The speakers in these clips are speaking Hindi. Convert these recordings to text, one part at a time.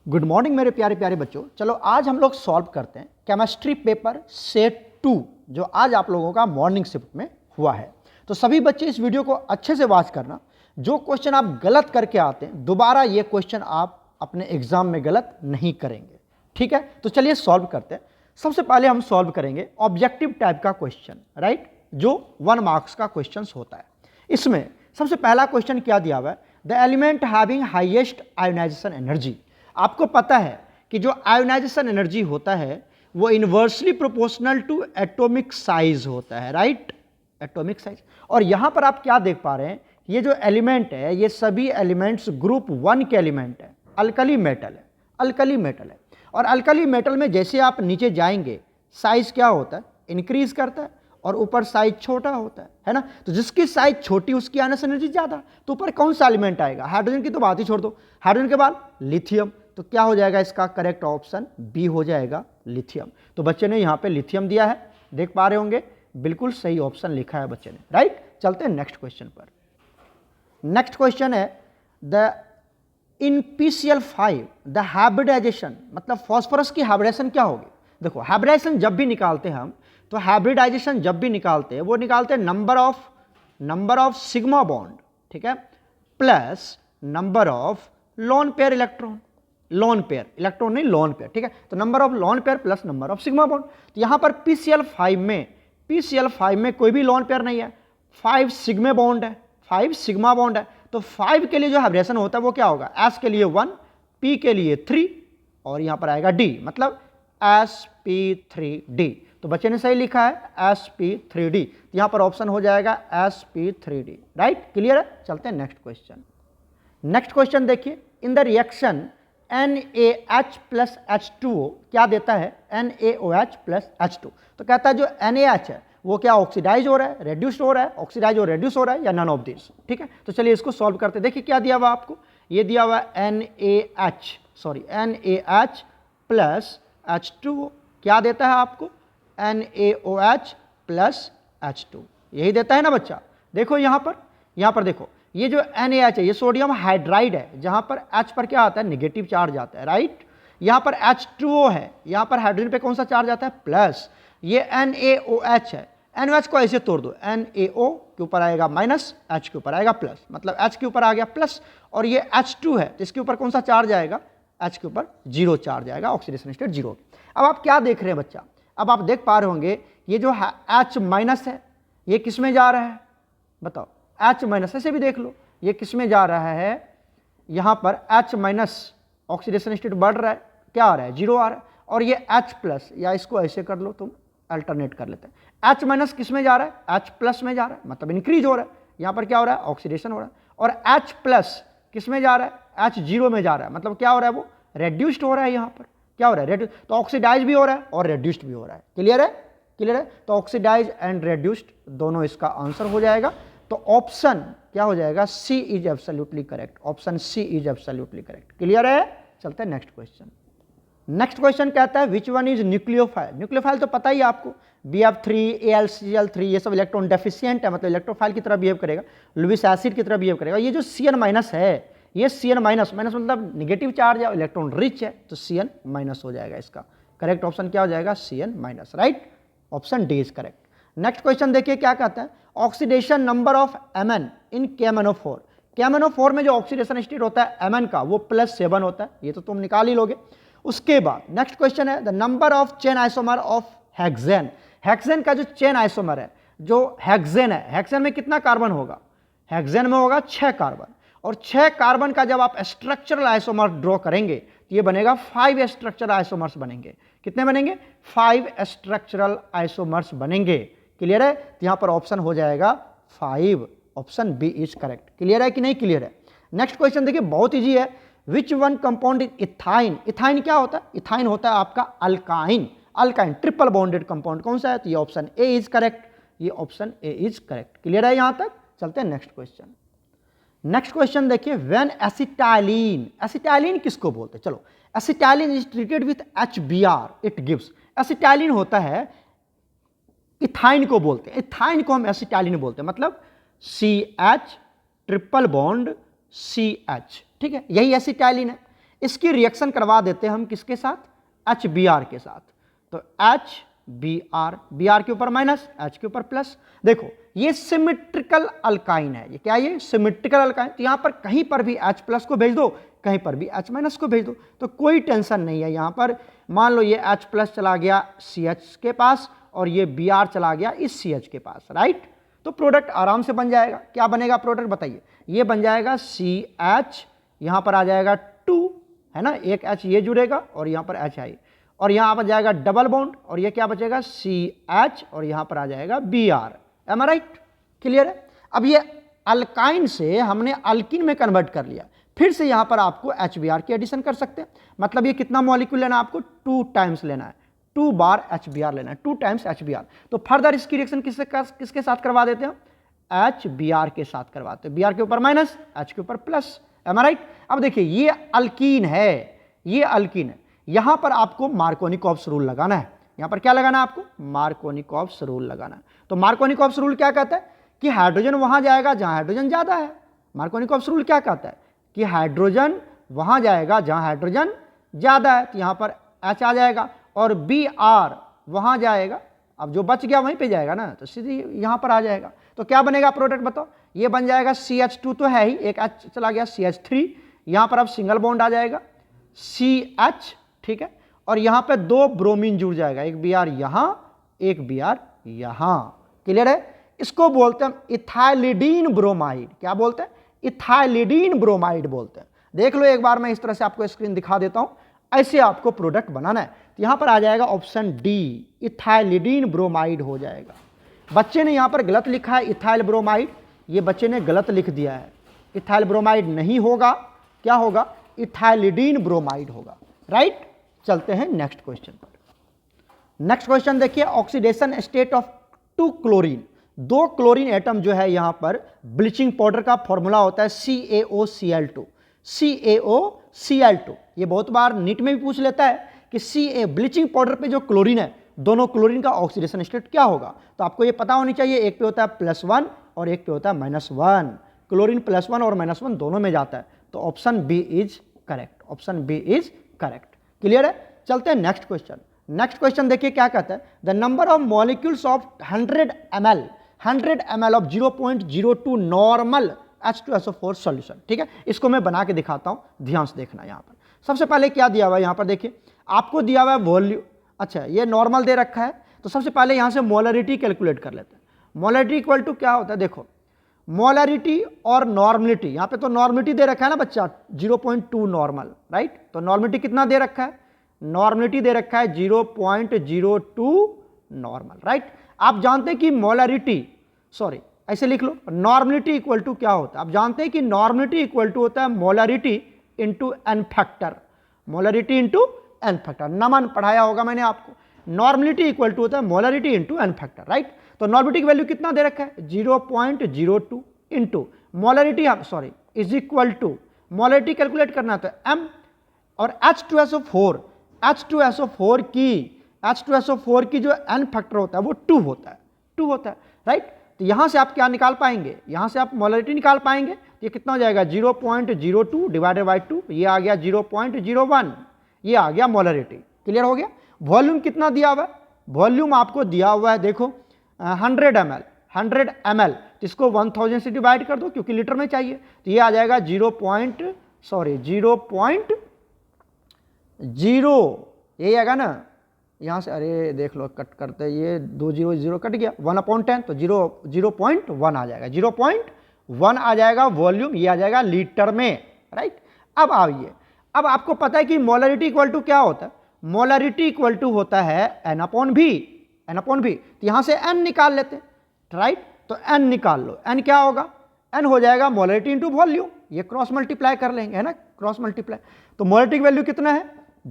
गुड मॉर्निंग मेरे प्यारे प्यारे बच्चों। चलो आज हम लोग सॉल्व करते हैं केमिस्ट्री पेपर सेट 2 जो आज आप लोगों का मॉर्निंग शिफ्ट में हुआ है। तो सभी बच्चे इस वीडियो को अच्छे से वॉच करना। जो क्वेश्चन आप गलत करके आते हैं दोबारा ये क्वेश्चन आप अपने एग्जाम में गलत नहीं करेंगे, ठीक है। तो चलिए सॉल्व करते हैं। सबसे पहले हम सॉल्व करेंगे ऑब्जेक्टिव टाइप का क्वेश्चन, राइट, जो 1 मार्क्स का क्वेश्चन होता है। इसमें सबसे पहला क्वेश्चन क्या दिया हुआ है, the element having highest ionisation energy. आपको पता है कि जो आयोनाइजेशन एनर्जी होता है वो inversely proportional to atomic size होता है, राइट, एटॉमिक साइज। और यहां पर आप क्या देख पा रहे हैं, ये जो एलिमेंट है ये सभी एलिमेंट्स ग्रुप 1 के एलिमेंट है, अल्कली मेटल है, अल्कली मेटल है। और अल्कली मेटल में जैसे आप नीचे जाएंगे साइज क्या होता है, इंक्रीज करता है, और ऊपर साइज छोटा होता है ना। तो जिसकी साइज छोटी उसकी आयोनाइजेशन एनर्जी ज्यादा। तो ऊपर कौन सा एलिमेंट आएगा, हाइड्रोजन की तो बात ही छोड़ दो, हाइड्रोजन के बाद लिथियम। तो क्या हो जाएगा, इसका करेक्ट ऑप्शन बी हो जाएगा, लिथियम। तो बच्चे ने यहाँ पे लिथियम दिया है, देख पा रहे होंगे, बिल्कुल सही ऑप्शन लिखा है बच्चे ने, राइट। चलते हैं नेक्स्ट क्वेश्चन पर। नेक्स्ट क्वेश्चन है the in PCl5 the hybridisation, मतलब फॉस्फोरस की हाइब्रिडाइजेशन क्या होगी। देखो हाइब्रिडाइजेशन जब भी निकालते हैं हम, तो हाइब्रिडाइजेशन जब भी निकालते हैं वो निकालते हैं नंबर ऑफ सिग्मा बॉन्ड, ठीक है, plus number of lone pair electron, lone pair electron नहीं लोन पेयर, ठीक है। तो number of lone pair plus number of sigma bond. तो यहां पर PCl5 में कोई भी लोन पेयर नहीं है, 5 सिग्मा बॉन्ड है, 5 सिग्मा बॉन्ड है। तो 5 के लिए जो हाइब्रिडेशन होता है वो क्या होगा, S के लिए 1, P के लिए 3 और यहां पर आएगा D, मतलब sp3d। तो बच्चे ने सही लिखा है sp3d। तो यहां पर ऑप्शन हो जाएगा sp3d, राइट, क्लियर है। चलते हैं नेक्स्ट क्वेश्चन। नेक्स्ट क्वेश्चन देखिए, in the reaction NaH plus H2O क्या देता है, NaOH प्लस H2। तो कहता है जो NaH है वो क्या ऑक्सीडाइज हो रहा है, रेड्यूस्ड हो रहा है, ऑक्सीडाइज और रेड्यूस हो रहा है, या नन ऑफ दिस, ठीक है। तो चलिए इसको सॉल्व करते हैं। देखिए क्या दिया हुआ आपको, ये दिया हुआ NaH प्लस H2O क्या देता है आपको, NaOH प्लस H2, यही देता है ना बच्चा। देखो यहाँ पर देखो, ये जो NaH है ये सोडियम हाइड्राइड है, जहां पर H पर क्या आता है, नेगेटिव चार्ज आता है, राइट। यहां पर H2O है, यहां पर हाइड्रोजन पे कौन सा चार्ज आता है, प्लस। ये NaOH है, NaOH को ऐसे तोड़ दो, NaO के ऊपर आएगा माइनस, H के ऊपर आएगा प्लस, मतलब H के ऊपर आ गया प्लस। और ये H2 है तो इसके ऊपर कौन सा चार्ज आएगा, H के ऊपर 0 चार्ज आएगा, ऑक्सीडेशन स्टेट 0। अब आप क्या देख रहे हैं बच्चा, अब आप देख पा रहे होंगे ये जो H माइनस है ये किस में जा रहा है, बताओ, H माइनस, ऐसे भी देख लो ये किस में जा रहा है, यहां पर H माइनस ऑक्सीडेशन स्टेट बढ़ रहा है, क्या आ रहा है, 0 आ रहा है। और ये H प्लस, या इसको ऐसे कर लो तुम, अल्टरनेट कर लेते हैं, H माइनस किस में जा रहा है, H प्लस में जा रहा है, मतलब इंक्रीज हो रहा है। यहां पर क्या हो रहा है, ऑक्सीडेशन हो रहा है। और H प्लस किस में जा रहा है, H 0 में जा रहा है, मतलब क्या हो रहा है, वो रेड्यूस्ड हो रहा है। यहां पर क्या हो रहा है, रेड्यूस, तो ऑक्सीडाइज भी हो रहा है और रेड्यूस्ड भी हो रहा है, क्लियर है, क्लियर है। तो ऑक्सीडाइज एंड रेड्यूस्ड दोनों इसका आंसर हो जाएगा। तो ऑप्शन क्या हो जाएगा, C is absolutely correct, option C is absolutely correct, clear है। चलते हैं नेक्स्ट क्वेश्चन। नेक्स्ट क्वेश्चन कहता है which one is nucleophile. Nucleophile तो पता ही आपको, BF3 AlCl3 ये सब इलेक्ट्रॉन डेफिशिएंट है, मतलब इलेक्ट्रोफाइल की तरह बिहेव करेगा, लुइस एसिड की तरह बिहेव करेगा। ये जो Cn माइनस है, ये Cn माइनस मतलब नेगेटिव चार्ज है, इलेक्ट्रॉन रिच है, तो Cn माइनस हो जाएगा। इसका करेक्ट ऑप्शन क्या हो जाएगा, Cn minus, right, option D is correct. Next question देखिए क्या कहता है, oxidation number of Mn in KMnO4। KMnO4 में जो ऑक्सीडेशन स्टेट होता है Mn का वो +7 होता है, ये तो तुम निकाल ही लोगे। उसके बाद नेक्स्ट क्वेश्चन है the number of chain isomer of hexane. Hexane का जो चेन आइसोमर है, जो हेक्सेन है, हेक्सेन में कितना कार्बन होगा, हेक्सेन में होगा 6 कार्बन। और 6 कार्बन का जब आप स्ट्रक्चरल आइसोमर ड्रॉ करेंगे तो ये बनेगा 5 स्ट्रक्चरल आइसोमर्स बनेंगे। कितने बनेंगे, 5 स्ट्रक्चरल आइसोमर्स बनेंगे, क्लियर है। तो यहां पर ऑप्शन हो जाएगा 5, option B is correct, clear है कि नहीं, क्लियर है। नेक्स्ट क्वेश्चन देखिए बहुत इजी है, which one compound is ethyne. Ethyne क्या होता है, इथाइन होता है आपका alkyne, alkyne triple bonded compound कौन सा है, तो ये ऑप्शन ए इज करेक्ट, ये option A is correct, clear है यहां तक। चलते हैं नेक्स्ट क्वेश्चन। नेक्स्ट क्वेश्चन देखिए, व्हेन एसिटाइलिन, एसिटाइलिन किसको बोलते हैं, चलो, acetylene is treated with HBr it gives. Acetylene होता है, इथाइन को बोलते हैं, इथाइन को हम एसिटाइलिन बोलते हैं, मतलब CH ट्रिपल बॉन्ड CH, ठीक है, यही एसिटाइलिन है। इसकी रिएक्शन करवा देते हैं हम किसके साथ, HBr के साथ। तो HBr, Br के ऊपर माइनस, H के ऊपर प्लस। देखो ये सिमेट्रिकल अल्काइन है, ये क्या, ये सिमेट्रिकल अल्काइन। तो यहाँ पर कहीं पर भी H प्लस को भेज दो, कहीं पर भी H माइनस को भेज दो, तो कोई टेंशन नहीं है। यहाँ पर मान लो ये H प्लस चला गया CH के पास और ये Br चला गया इस CH के पास, राइट। तो प्रोडक्ट आराम से बन जाएगा। क्या बनेगा प्रोडक्ट बताइए, ये बन जाएगा CH, यहाँ पर आ जाएगा 2, है ना, एक H ये जुड़ेगा और यहाँ पर H आई, और यहाँ पर जाएगा डबल बॉन्ड और ये क्या बचेगा CH और यहाँ पर आ जाएगा Br। एम आई राइट, क्लियर है। अब ये अल्काइन से हमने अल्किन में कन्वर्ट कर लिया, फिर से यहाँ पर आपको HBr की एडिशन कर सकते हैं। मतलब ये कितना मॉलिक्यूल लेना है आपको, 2 टाइम्स लेना है, 2 बार HBr लेना है, 2 टाइम्स HBr। तो फर्दर इसकी रिएक्शन किसके साथ करवा देते हैं, HBr के साथ करवाते हैं। Br के ऊपर माइनस, H के ऊपर प्लस, एम आई राइट। अब देखिए ये अल्कीन है, ये अल्कीन है, यहां पर आपको मार्कोनिकॉव्स रूल लगाना है। यहां पर क्या लगाना है आपको, मार्कोनिकॉव्स रूल लगाना है। तो मार्कोनिकॉव्स रूल क्या कहता है कि हाइड्रोजन वहां जाएगा जहां हाइड्रोजन ज्यादा है। मार्कोनिकॉव्स रूल क्या कहता है कि हाइड्रोजन वहां जाएगा जहां हाइड्रोजन ज्यादा है, तो यहां पर H आ जाएगा, और Br वहां जाएगा, अब जो बच गया वहीं पे जाएगा ना, तो सीधे यहां पर आ जाएगा। तो क्या बनेगा प्रोडक्ट बताओ, ये बन जाएगा CH2 तो है ही, एक H चला गया CH3, यहां पर अब सिंगल बॉन्ड आ जाएगा CH, ठीक है, और यहां पे 2 ब्रोमीन जुड़ जाएगा, एक Br यहां, एक Br यहां, क्लियर है। इसको बोलते हैं इथाइलिडीन ब्रोमाइड। क्या बोलते हैं, इथाइलिडीन ब्रोमाइड बोलते हैं। देख लो एक बार, मैं इस तरह से आपको स्क्रीन दिखा देता हूं, ऐसे आपको प्रोडक्ट बनाना है। तो यहां पर आ जाएगा ऑप्शन डी, इथाइलिडीन ब्रोमाइड हो जाएगा। बच्चे ने यहां पर गलत लिखा है इथाइल ब्रोमाइड, ये बच्चे ने गलत लिख दिया है, इथाइल ब्रोमाइड नहीं होगा, क्या होगा, इथाइलिडीन ब्रोमाइड होगा, राइट। चलते हैं नेक्स्ट क्वेश्चन पर। नेक्स्ट क्वेश्चन देखिए, oxidation state of 2 chlorine, 2 chlorine atom जो है यहां पर ब्लीचिंग पाउडर का फॉर्मूला होता है CaOCl2, CaOCl2। ये बहुत बार नीट में भी पूछ लेता है कि ब्लीचिंग पाउडर पे जो क्लोरीन है, दोनों क्लोरीन का ऑक्सीडेशन स्टेट क्या होगा। तो आपको ये पता होनी चाहिए, एक पे होता है +1 और एक पे होता है -1। क्लोरीन +1 और -1 दोनों में जाता है, तो option B is correct, option B is correct, clear है। चलते हैं नेक्स्ट क्वेश्चन। नेक्स्ट क्वेश्चन देखिए क्या कहता है, the number of molecules of 100 ml of 0.02 normal H2SO4 solution, ठीक है। इसको मैं बना के दिखाता हूं, ध्यान से देखना। यहां पर सबसे पहले क्या दिया हुआ है, यहां पर देखिए आपको दिया हुआ है वॉल्यूम, अच्छा ये नॉर्मल दे रखा है, तो सबसे पहले यहां से मोलरिटी कैलकुलेट कर लेते हैं। मोलरिटी इक्वल टू क्या होता है, देखो मोलरिटी और नॉर्मलिटी, यहां पे तो नॉर्मलिटी दे रखा है ना बच्चा 0.2 नॉर्मल, राइट। तो नॉर्मलिटी कितना दे रखा है, नॉर्मलिटी दे रखा है 0.02 नॉर्मल, राइट। आप जानते हैं कि मोलरिटी, सॉरी ऐसे लिख लो, नॉर्मलिटी इक्वल टू क्या होता है, आप जानते हैं कि नॉर्मलिटी इक्वल टू होता है molarity into N factor, molarity into N factor, Naman पढ़ाया होगा मैंने आपको। नॉर्मलिटी इक्वल टू होता है molarity into N factor, right. तो नॉर्मलिटी की वैल्यू कितना दे रखा है 0.02 into molarity, sorry is equal to, molarity calculate करना तो m, और H2SO4, H2SO4 की जो एन फैक्टर होता है वो 2 होता है, 2 होता है, राइट। तो यहां से आप क्या निकाल पाएंगे, यहां से आप मोलरिटी निकाल पाएंगे, ये कितना हो जाएगा 0.02 डिवाइडेड बाई 2, ये आ गया 0.01, ये आ गया मोलरिटी, क्लियर हो गया। वॉल्यूम कितना दिया हुआ है, वॉल्यूम आपको दिया हुआ है देखो 100 ml, तो इसको 1000 से डिवाइड कर दो क्योंकि लीटर में चाहिए, तो ये आ जाएगा 0.0, यही आएगा ना, यहाँ से अरे देख लो कट करते, ये 2 0 कट गया, 1/10, तो 0.1 आ जाएगा, 0.1 आ जाएगा वॉल्यूम, ये आ जाएगा लीटर में, राइट। अब आइए, अब आपको पता है कि मोलरिटी इक्वल टू क्या होता है, मोलरिटी इक्वल टू होता है N/V, तो यहां से N निकाल लेते हैं, राइट। तो N निकाल लो, N क्या होगा, N हो जाएगा मोलरिटी इंटू वॉल्यूम, ये क्रॉस मल्टीप्लाई कर लेंगे, है ना, क्रॉस मल्टीप्लाई। तो मोलरिटी की वैल्यू कितना है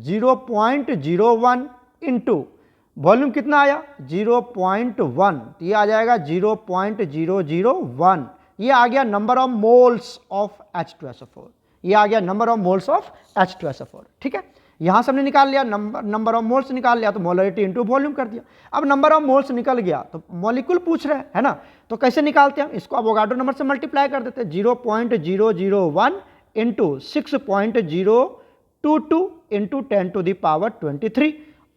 0.01 इंटू वॉल्यूम कितना आया 0.1, तो ये आ जाएगा 0.001, ये आ गया number of moles of H2SO4, ये आ गया number of moles of H2SO4, ठीक है। यहां से हमने निकाल लिया नंबर ऑफ मोल्स निकाल लिया, तो मोलरिटी इंटू वॉल्यूम कर दिया। अब नंबर ऑफ मोल्स निकल गया तो मॉलिक्यूल पूछ रहे हैं, है ना, तो कैसे निकालते हैं हम इसको, अवोगाड्रो नंबर से मल्टीप्लाई कर देते हैं, 0.001 इंटू 22 इंटू 10⁻23।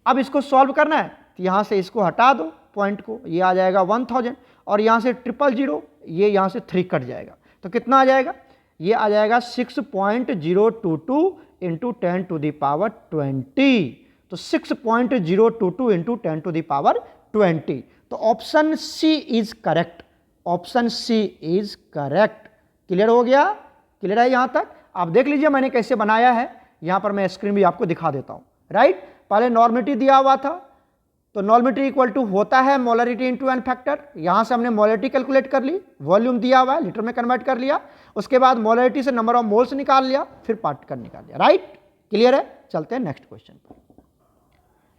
अब इसको सॉल्व करना है तो यहाँ से इसको हटा दो पॉइंट को, ये आ जाएगा 1000 और यहाँ से 000 ये यहाँ से 3 कट जाएगा तो कितना आ जाएगा, ये आ जाएगा 6.022 इंटू 10⁻20। तो 6.022 इंटू 10⁻20। तो option C is correct, option C is correct. Clear हो गया, क्लियर है यहां तक। आप देख लीजिए मैंने कैसे बनाया है, यहां पर मैं स्क्रीन भी आपको दिखा देता हूं। राइट, पहले नॉर्मेटिव दिया हुआ था तो नॉर्मेटिव इक्वल टू होता है मोलरिटी इंटू एन फैक्टर। यहां से हमने मोलरिटी कैलकुलेट कर ली, वॉल्यूम दिया हुआ है लीटर में कन्वर्ट कर लिया, उसके बाद मोलरिटी से नंबर ऑफ मोल्स निकाल लिया, फिर पार्टिकल निकाल लिया। राइट, क्लियर है। चलते हैं नेक्स्ट क्वेश्चन पर।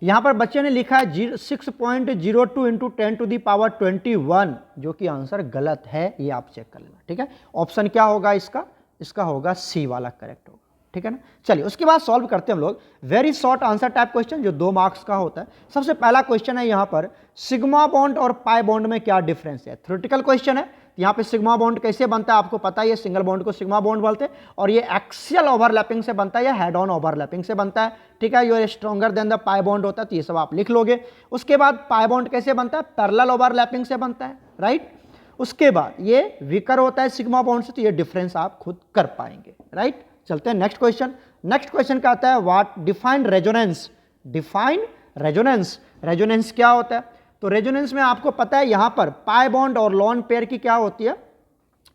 यहां पर बच्चे ने लिखा है 6.02 इंटू 10⁻21, जो कि आंसर गलत है, ये आप चेक कर लेना। ठीक है, ऑप्शन क्या होगा इसका, इसका होगा सी वाला करेक्ट होगा। ठीक है ना। चलिए उसके बाद सॉल्व करते हैं हम लोग very short answer type question, जो 2 मार्क्स का होता है। सबसे पहला क्वेश्चन है यहाँ पर सिग्मा बॉन्ड और पाई बॉन्ड में क्या डिफरेंस है। थ्योरेटिकल क्वेश्चन है। यहाँ पे सिग्मा बॉन्ड कैसे बनता है आपको पता है, ये सिंगल बॉन्ड को सिग्मा बॉन्ड बोलते हैं और ये एक्सियल ओवरलैपिंग से बनता है या हेड ऑन ओवरलैपिंग से बनता है। ठीक है, ये stronger than the pi bond होता है, तो ये सब आप लिख लोगे। उसके बाद पाई बॉन्ड कैसे बनता है, पैरेलल ओवरलैपिंग से बनता है। राइट, उसके बाद ये वीकर होता है सिग्मा बॉन्ड से, तो ये डिफरेंस आप खुद कर पाएंगे। राइट, चलते हैं नेक्स्ट क्वेश्चन। नेक्स्ट क्वेश्चन का आता है what define resonance. Define resonance, resonance क्या होता है, तो रेजोनेंस में आपको पता है यहां पर पाई बॉन्ड और लोन पेयर की क्या होती है,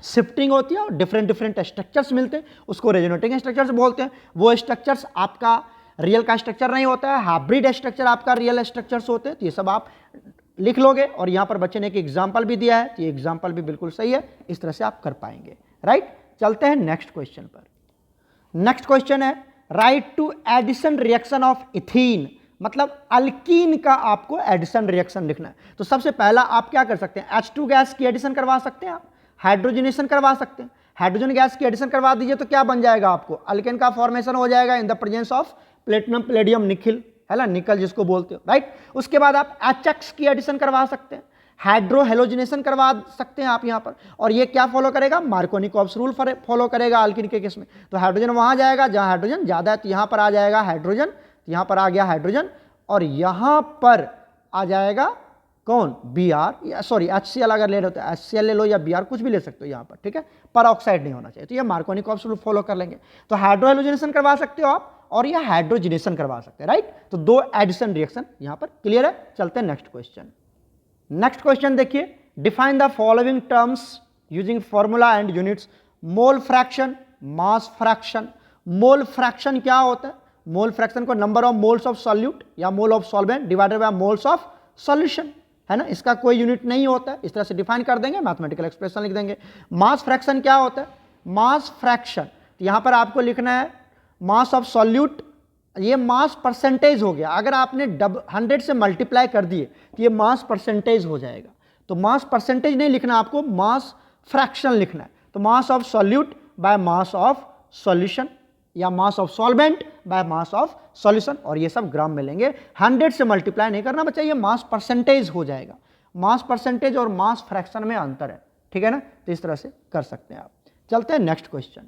शिफ्टिंग होती है और डिफरेंट डिफरेंट स्ट्रक्चर्स मिलते हैं, उसको रेजोनेटिंग स्ट्रक्चर्स बोलते हैं। वो स्ट्रक्चर्स आपका रियल का स्ट्रक्चर नहीं होता है, हाइब्रिड स्ट्रक्चर आपका रियल स्ट्रक्चर्स होते हैं। तो ये सब आप लिख लोगे और यहां पर बच्चे ने एक एग्जाम्पल भी दिया है, तो ये एग्जाम्पल भी बिल्कुल सही है, इस तरह से आप कर पाएंगे। राइट, चलते हैं नेक्स्ट क्वेश्चन पर। नेक्स्ट क्वेश्चन है write to addition reaction of ethene, मतलब अल्कीन का आपको एडिशन रिएक्शन लिखना है। तो सबसे पहला आप क्या कर सकते हैं, H2 गैस की एडिशन करवा सकते हैं, आप हाइड्रोजनेशन करवा सकते हैं। हाइड्रोजन गैस की एडिशन करवा दीजिए तो क्या बन जाएगा आपको, अल्केन का फॉर्मेशन हो जाएगा in the presence of platinum palladium nickel, है ना, निकल जिसको बोलते हो। राइट, उसके बाद आप HX की एडिशन करवा सकते हैं, हाइड्रो हेलोजिनेशन करवा सकते हैं आप यहाँ पर, और ये क्या फॉलो करेगा, मार्कोनिकॉव्स रूल फॉलो करेगा अल्कीन के केस में। तो हाइड्रोजन वहां जाएगा जहां हाइड्रोजन ज्यादा है, तो यहाँ पर आ जाएगा हाइड्रोजन, तो यहाँ पर आ गया हाइड्रोजन, और यहाँ पर आ जाएगा कौन, Br, सॉरी HCl अगर ले रहे हो तो HCl ले लो या Br कुछ भी ले सकते हो यहाँ पर। ठीक है, पर ऑक्साइड नहीं होना चाहिए, तो ये मार्कोनिकॉव्स रूल फॉलो कर लेंगे। तो हाइड्रो हेलोजिनेशन करवा सकते हो आप और ये हाइड्रोजिनेशन करवा सकते हैं। राइट, तो 2 एडिशन रिएक्शन यहाँ पर क्लियर है। चलते हैं नेक्स्ट क्वेश्चन। नेक्स्ट क्वेश्चन देखिए, define the following terms using formula and units. Mole fraction, mass fraction. Mole fraction क्या होता है, मोल फ्रैक्शन को number of moles of solute या mole of solvent divided by moles of solution, है ना, इसका कोई यूनिट नहीं होता है, इस तरह से डिफाइन कर देंगे, मैथमेटिकल एक्सप्रेशन लिख देंगे। मास फ्रैक्शन क्या होता है, मास फ्रैक्शन, तो यहां पर आपको लिखना है मास ऑफ सॉल्यूट, ये मास परसेंटेज हो गया, अगर आपने 100 से मल्टीप्लाई कर दिए तो ये मास परसेंटेज हो जाएगा। तो मास परसेंटेज नहीं लिखना आपको, मास फ्रैक्शन लिखना है। तो mass of solute by mass of solution या mass of solvent by mass of solution, और ये सब ग्राम में लेंगे, 100 से मल्टीप्लाई नहीं करना बच्चा, ये मास परसेंटेज हो जाएगा। मास परसेंटेज और मास फ्रैक्शन में अंतर है, ठीक है ना, तो इस तरह से कर सकते हैं आप। चलते हैं नेक्स्ट क्वेश्चन।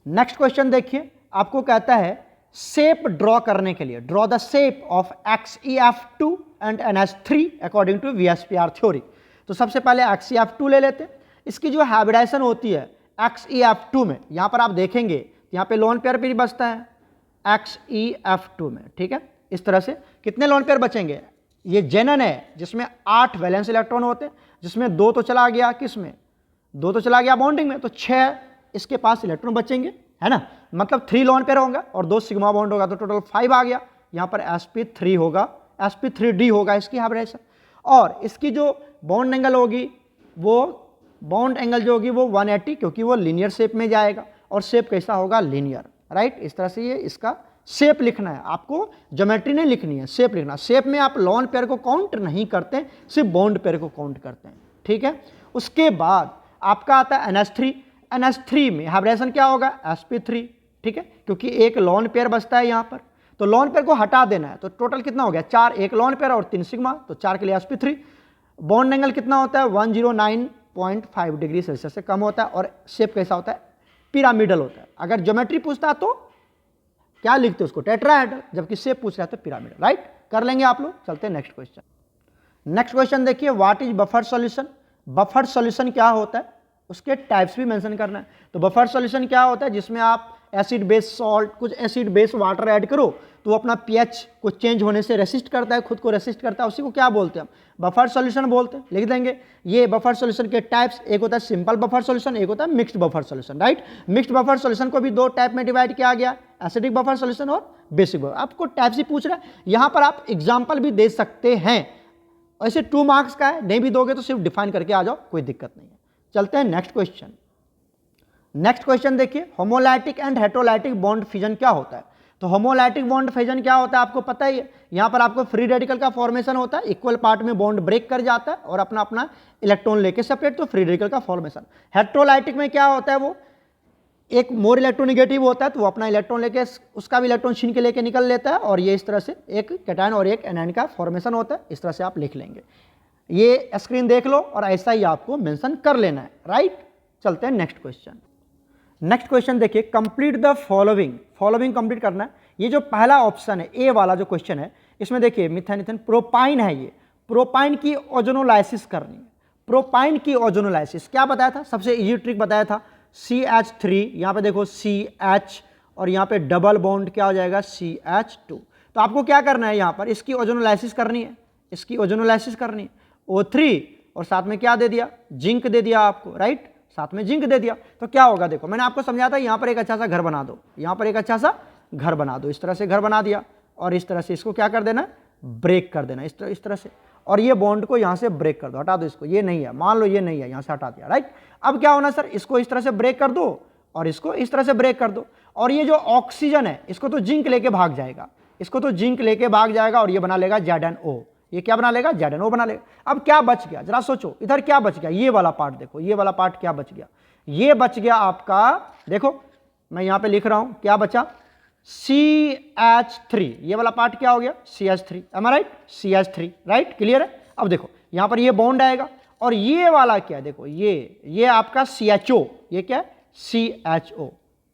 नेक्स्ट क्वेश्चन देखिए, आपको कहता है शेप ड्रॉ करने के लिए, draw the shape of XeF2 and NH3 according to VSPR theory. तो सबसे पहले XeF2 ले लेते हैं, इसकी जो हाइब्रिडाइजेशन होती है XeF2 में, यहां पर आप देखेंगे यहाँ पे लोन पेयर भी बचता है XeF2 में। ठीक है, इस तरह से कितने लोन पेयर बचेंगे, ये जेनन है जिसमें 8 वैलेंस इलेक्ट्रॉन होते हैं, जिसमें 2 तो चला गया किसमें, 2 तो चला गया बॉन्डिंग में, तो 6 इसके पास इलेक्ट्रॉन बचेंगे, है ना, मतलब 3 लोन पेयर होगा और 2 सिग्मा बॉन्ड होगा, तो टोटल 5 आ गया। यहाँ पर sp3 होगा, sp3d होगा इसकी हाइब्रिडाइजेशन, और इसकी जो बॉन्ड एंगल होगी वो बॉन्ड एंगल जो होगी वो 180, क्योंकि वो लीनियर शेप में जाएगा, और शेप कैसा होगा, लीनियर। राइट, इस तरह से ये इसका शेप लिखना है आपको, ज्योमेट्री नहीं लिखनी है, शेप लिखना। शेप में आप लोन पेयर को काउंट नहीं करते, सिर्फ बॉन्ड पेयर को काउंट करते हैं। ठीक है, उसके बाद आपका आता है NH3। NH3 में हाइब्रिडाइजेशन क्या होगा, sp3। ठीक है, क्योंकि एक लोन पेयर बचता है यहाँ पर, तो लोन पेयर को हटा देना है, तो टोटल कितना हो गया 4, एक लोन पेयर और 3 सिग्मा, तो 4 के लिए sp3। बॉन्ड एंगल कितना होता है 109.5 डिग्री सेल्सियस से कम होता है, और शेप कैसा होता है, पिरामिडल होता है। अगर ज्योमेट्री पूछता तो क्या लिखते हैं उसको, टेट्राहेड्रल, जबकि शेप पूछ रहा है तो पिरामिड, राइट। कर लेंगे आप लोग। चलते हैं नेक्स्ट क्वेश्चन। नेक्स्ट क्वेश्चन देखिए, what is buffer solution. Buffer solution क्या होता है, उसके टाइप्स भी मेंशन करना है। तो बफर सॉल्यूशन क्या होता है, जिसमें आप एसिड बेस सॉल्ट, कुछ एसिड बेस वाटर ऐड करो तो अपना पीएच को चेंज होने से रेसिस्ट करता है, खुद को रेसिस्ट करता है, उसी को क्या बोलते हैं हम, बफर सॉल्यूशन बोलते हैं। लिख देंगे ये बफर सॉल्यूशन के टाइप्स, एक होता है सिंपल बफर सॉल्यूशन, एक होता है mixed buffer solution, right. Mixed buffer solution को भी दो टाइप में डिवाइड किया गया, एसिडिक बफर सॉल्यूशन और बेसिक बफर। आपको टाइप्स ही पूछ रहा है, यहां पर आप एग्जाम्पल भी दे सकते हैं। ऐसे 2 मार्क्स का है, नहीं भी दोगे तो सिर्फ डिफाइन करके आ जाओ, कोई दिक्कत नहीं है। चलते हैं नेक्स्ट क्वेश्चन। नेक्स्ट क्वेश्चन देखिए, होमोलाइटिक एंड हेटेरोलाइटिक बॉन्ड फिजन क्या होता है। तो होमोलाइटिक बॉन्ड फिजन क्या होता है आपको पता ही है, यहां पर आपको फ्री रेडिकल का फॉर्मेशन होता है, इक्वल पार्ट में बॉन्ड ब्रेक कर जाता है और अपना अपना इलेक्ट्रॉन लेके सेपरेट, तो फ्री रेडिकल का फॉर्मेशन। हेटेरोलाइटिक में क्या होता है, वो एक मोर इलेक्ट्रोनिगेटिव होता है, तो वो अपना इलेक्ट्रॉन लेके उसका भी इलेक्ट्रॉन छीन के लेके निकल लेता है, और ये इस तरह से एक कैटायन और एक एनायन का फॉर्मेशन होता है। इस तरह से आप लिख लेंगे, ये स्क्रीन देख लो और ऐसा ही आपको मेंशन कर लेना है, राइट। चलते हैं नेक्स्ट क्वेश्चन। नेक्स्ट क्वेश्चन देखिए, complete the following. Following complete करना है। ये जो पहला ऑप्शन है, ए वाला जो क्वेश्चन है, इसमें देखिए मिथेन इथेन प्रोपाइन है, ये प्रोपाइन की ओजोनोलाइसिस करनी है। प्रोपाइन की ओजोनोलाइसिस क्या बताया था, सबसे इजी ट्रिक बताया था, CH3, यहाँ पे देखो CH और यहाँ पे डबल बॉन्ड क्या हो जाएगा CH2। तो आपको क्या करना है, यहाँ पर इसकी ओजोनोलाइसिस करनी है, इसकी ओजोनोलाइसिस करनी है, O3 और साथ में क्या दे दिया, जिंक दे दिया आपको, राइट, साथ में जिंक दे दिया। तो क्या होगा, देखो मैंने आपको समझाया था, यहाँ पर एक अच्छा सा घर बना दो, यहाँ पर एक अच्छा सा घर बना दो, इस तरह से घर बना दिया, और इस तरह से इसको क्या कर देना, ब्रेक कर देना, इस तरह से, और ये बॉन्ड को यहाँ से ब्रेक कर दो, हटा दो इसको, ये नहीं है, मान लो ये नहीं है, यहाँ से हटा दिया, राइट। अब क्या होना सर, इसको इस तरह से ब्रेक कर दो और इसको इस तरह से ब्रेक कर दो, और ये जो ऑक्सीजन है इसको तो जिंक लेके भाग जाएगा, इसको तो जिंक लेके भाग जाएगा, और ये बना लेगा ZnO। ये क्या बना लेगा, ZnO बना लेगा। अब क्या बच गया, जरा सोचो, इधर क्या बच गया, ये वाला पार्ट देखो, ये वाला पार्ट क्या बच गया, ये बच गया आपका, देखो मैं यहां पे लिख रहा हूं, क्या बचा, CH3, ये वाला पार्ट क्या हो गया, CH3, am I right, CH3, right, clear है। अब देखो यहां पर ये बॉन्ड आएगा, और ये वाला क्या, देखो ये आपका CHO, ये क्या है CHO,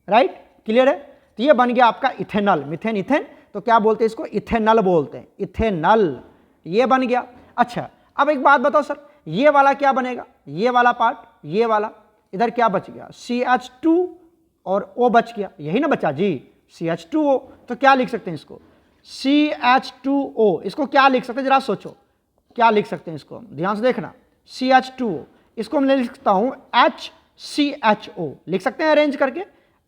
राइट, क्लियर है। तो ये बन गया आपका इथेनॉल, मिथेन इथेन, तो क्या बोलते हैं इसको, इथेनॉल बोलते हैं, इथेनॉल, ये बन गया। अच्छा अब एक बात बताओ सर, ये वाला क्या बनेगा, ये वाला पार्ट, ये वाला, इधर क्या बच गया, CH2 और O बच गया, यही ना बचा जी, CH2O। तो क्या लिख सकते हैं इसको, CH2O, इसको क्या लिख सकते हैं, जरा सोचो क्या लिख सकते हैं इसको, ध्यान से देखना, CH2O, इसको मैं लिख सकता हूं HCHO, लिख सकते हैं अरेंज करके,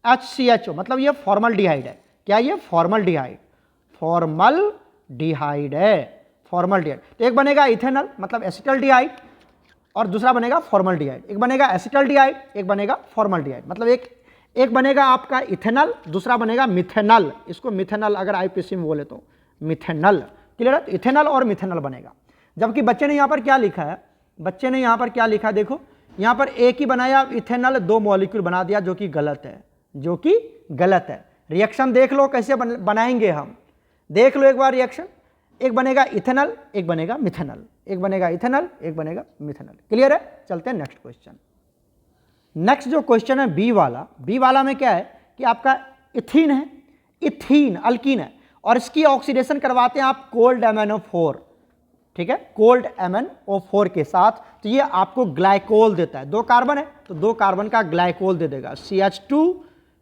HCHO, मतलब ये फॉर्मल्डिहाइड है, क्या ये फॉर्मल्डिहाइड, फॉर्मल्डिहाइड है, फॉर्मल्डिहाइड। तो एक बनेगा इथेनॉल मतलब एसिटल्डिहाइड, और दूसरा बनेगा फॉर्मल्डिहाइड, एक बनेगा एसिटल्डिहाइड, एक बनेगा फॉर्मल्डिहाइड, मतलब एक बनेगा आपका इथेनॉल, दूसरा बनेगा मिथेनॉल, इसको मिथेनॉल अगर IPC में बोले तो मिथेनॉल, क्लियर है। इथेनॉल और मिथेनॉल बनेगा। जबकि बच्चे ने यहाँ पर क्या लिखा है, बच्चे ने यहाँ पर क्या लिखा है, देखो यहाँ पर एक ही बनाया इथेनॉल, 2 मॉलिक्यूल बना दिया, जो कि गलत है, जो कि गलत है। रिएक्शन देख लो कैसे बनाएंगे हम, देख लो एक बार रिएक्शन, एक बनेगा इथेनॉल, एक बनेगा मिथेनॉल, एक बनेगा इथेनॉल, एक बनेगा मिथेनॉल, क्लियर है। चलते हैं नेक्स्ट क्वेश्चन। नेक्स्ट जो क्वेश्चन है बी वाला में क्या है कि आपका इथीन है, इथीन अल्कीन है, और इसकी ऑक्सीडेशन करवाते हैं आप कोल्ड MnO4, ठीक है, कोल्ड MnO4 के साथ, तो ये आपको ग्लाइकोल देता है। 2 कार्बन है तो 2 कार्बन का ग्लाइकोल दे देगा,